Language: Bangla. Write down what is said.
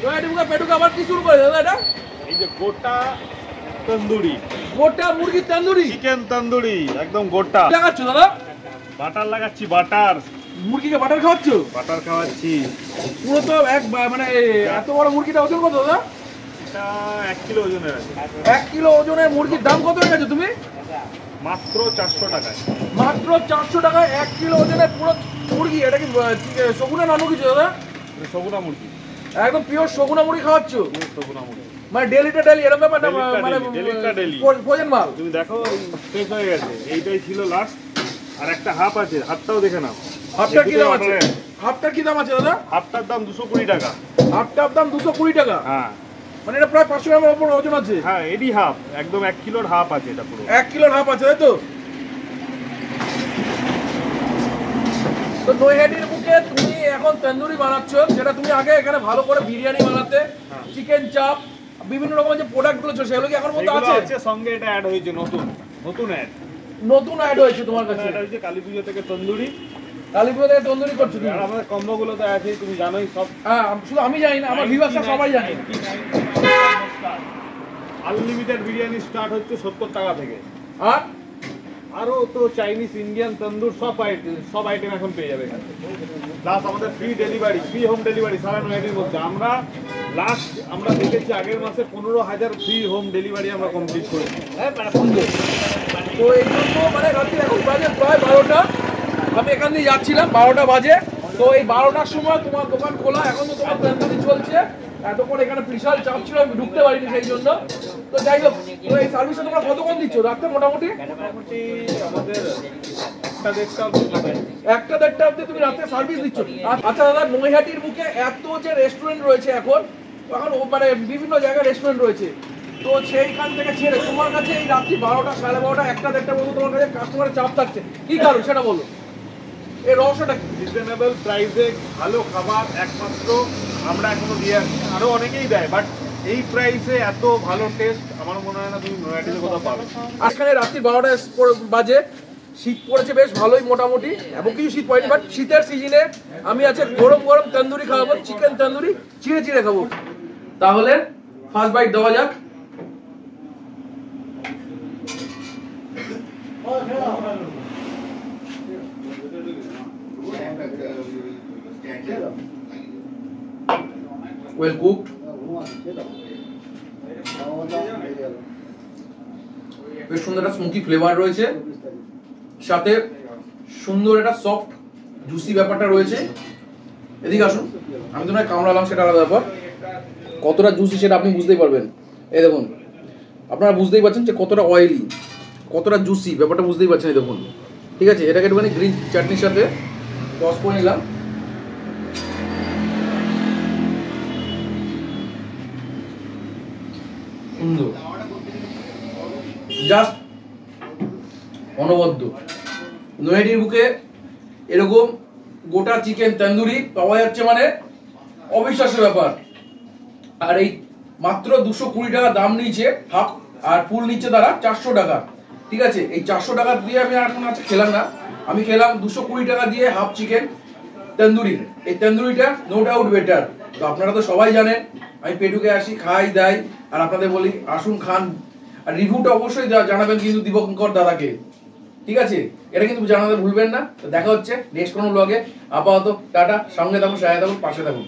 নয়াটিমুখে পেটুকে আবার কি শুরু করে দাদা এটা? এই যে গোটা তন্দুরি, গোটা মুরগির তন্দুরি, চিকেন তন্দুরি একদম গোটা। লাগাচ্ছ দাদা? বাটার লাগাচ্ছি, বাটার। মুরগিকে বাটার খাওয়াচ্ছ? বাটার খাওয়াচ্ছি। পুরো তো এক মানে এত বড় মুরগিটা ওজন কত দাদা? এটা 1 কিলো ওজনের আছে। 1 কিলো ওজনের মুরগির দাম কত হয়ে গেছে তুমি? মাত্র 400 টাকায়। মাত্র 400 টাকায় 1 কিলো ওজনের পুরো মুরগি। এটা কি সগুনা না মুরগি দাদা? সগুনা মুরগি, একদম পিওর সগুনা মুরগি খাওয়াচ্ছ? সগুনা মুরগি মানে ডেলিটা ডেলি এরকম ব্যাপার না? মানে ডেলিটা ডেলি ভোজন মাল? তুমি দেখো শেষ হয়ে গেছে, এইটাই ছিল লাস্ট। আর একটা হাফ আছে, হাফটাও দেখে নাও। হাফটার কি দাম আছে? হাফটার কি দাম আছে দাদা? হাফটার দাম 220 টাকা। হাফটার দাম 220 টাকা? হ্যাঁ, মানে এটা প্রায় 500 গ্রামের উপর ওজন আছে। হ্যাঁ এডি হাফ, একদম 1 কিলোর হাফ আছে এটা পুরো। 1 কিলোর হাফ আছে তাই তো? তো নৈহাটির বুকে তুমি এখন তন্দুরি বানাচ্ছ, যেটা তুমি আগে এখানে ভালো করে বিরিয়ানি বানাতে, চিকেন চাপ, বিভিন্ন রকমের যে প্রোডাক্ট গুলো ছিল সেগুলো কি এখন মধ্যে আছে? আছে, সঙ্গে এটা অ্যাড হয়েছে নতুন নতুন অ্যাড হয়েছে তোমার কাছে? এটা হচ্ছে কালী পুজো থেকে তন্দুরি। কালীপুজো থেকে তন্দুরি করছো তুমি? আর আমাদের কম্বো গুলো তো আছে, তুমি জানোই সব। হ্যাঁ, শুধু আমি জানি না, আমার ভিউয়ার্সরা সবাই জানে। আনলিমিটেড বিরিয়ানি স্টার্ট হচ্ছে 70 টাকা থেকে। আর আরো তো চাইনিজ, ইন্ডিয়ান, তন্দুর সব আইটেম এখন পেয়ে যাবে এখানে। প্লাস আমাদের free delivery, free home delivery সারা নয়াটির মধ্যে। আমরা দেখেছি আগের মাসে 15,000 ফ্রি হোম ডেলিভারি আমরা কমপ্লিট করেছি। তো এই জন্য মানে রাত্রি এখন বাজে প্রায় 12টা, আমি এখান দিয়ে যাচ্ছিলাম, 12টা বাজে। তো এই 12টার সময় তোমার দোকান খোলা, এখন তো তোমার তন্দুরি চলছে। এতক্ষণ এখানে বিশাল চাপ ছিল, আমি ঢুকতে পারিনি সেই জন্য। তো যাই হোক, তো এই সার্ভিসটা তোমরা কতক্ষণ দিচ্ছ রাত্রে? মোটামুটি আমাদের 1টা-1.5টা অব্দি তুমি রাত্রে সার্ভিস দিচ্ছ? আচ্ছা দাদা, নৈহাটির বুকে এত যে রেস্টুরেন্ট রয়েছে এখন মানে বিভিন্ন জায়গায় রেস্টুরেন্ট রয়েছে, তো সেইখান থেকে ছেড়ে তোমার কাছে এই রাত্রি 12টা, 12:30, 1টা-1.5টার মধ্যে তোমার কাছে কাস্টমারের চাপ থাকছে, কি কারণ সেটা বলো? এই রহস্যটা কি? রিজনেবল প্রাইসে ভালো খাবার একমাত্র আমরা এখনো দিয়ে আসছি। আরো অনেকেই দেয়, বাট এই প্রাইসে এত ভালো টেস্ট আমার মনে হয় না তুমি নয়াটিতে কোথাও পাবে। আজকাল রাত্রি 12টা বাজে, শীত পড়েছে বেশ ভালোই মোটামুটি, এবং কিছু শীত পড়েনি, বাট শীতের সিজনে আমি আজকে গরম গরম তন্দুরি খাওয়াবো, চিকেন তন্দুরি চিড়ে চিড়ে খাবো। তাহলে ফার্স্ট বাইট দেওয়া যাক। ওয়েল কুকড, বেশ সুন্দর একটা স্মোকি ফ্লেভার রয়েছে, সাথে সুন্দর একটা সফট জুসি ব্যাপারটা রয়েছে। এদিকে আসুন, আমি তো নয় কামড়ালাম সেটা আলাদা ব্যাপার, কতটা জুসি সেটা আপনি বুঝতেই পারবেন। এই দেখুন, আপনারা বুঝতেই পারছেন যে কতটা অয়েলি, কতটা জুসি ব্যাপারটা বুঝতেই পারছেন। এই দেখুন, ঠিক আছে, এটাকে একটুখানি গ্রিন চাটনির সাথে টস করে নিলাম। সুন্দর, জাস্ট অনবদ্য। নৈহাটির বুকে এরকম গোটা চিকেন তন্দুরি পাওয়া যাচ্ছে মানে অবিশ্বাস্য ব্যাপার। আর এই মাত্র 220 টাকা দাম নিয়েছে হাফ, আর ফুল নিচ্ছে তারা 400 টাকা। ঠিক আছে, এই 400 টাকা দিয়ে আমি এখন আজকে খেলাম না, আমি খেলাম 220 টাকা দিয়ে হাফ চিকেন তন্দুরি। এই তন্দুরিটা নো ডাউট বেটার। তো আপনারা তো সবাই জানেন আমি পেটুকে আসি, খাই দাই, আর আপনাদের বলি আসুন খান। আর রিভিউটা অবশ্যই জানাবেন কিন্তু দিবঙ্কর দাদাকে, ঠিক আছে? এটা কিন্তু জানাতে ভুলবেন না। তো দেখা হচ্ছে নেক্সট কোনো ব্লগে। আপাতত টাটা, সঙ্গে থাকুন, সাথে থাকুন, পাশে থাকুন।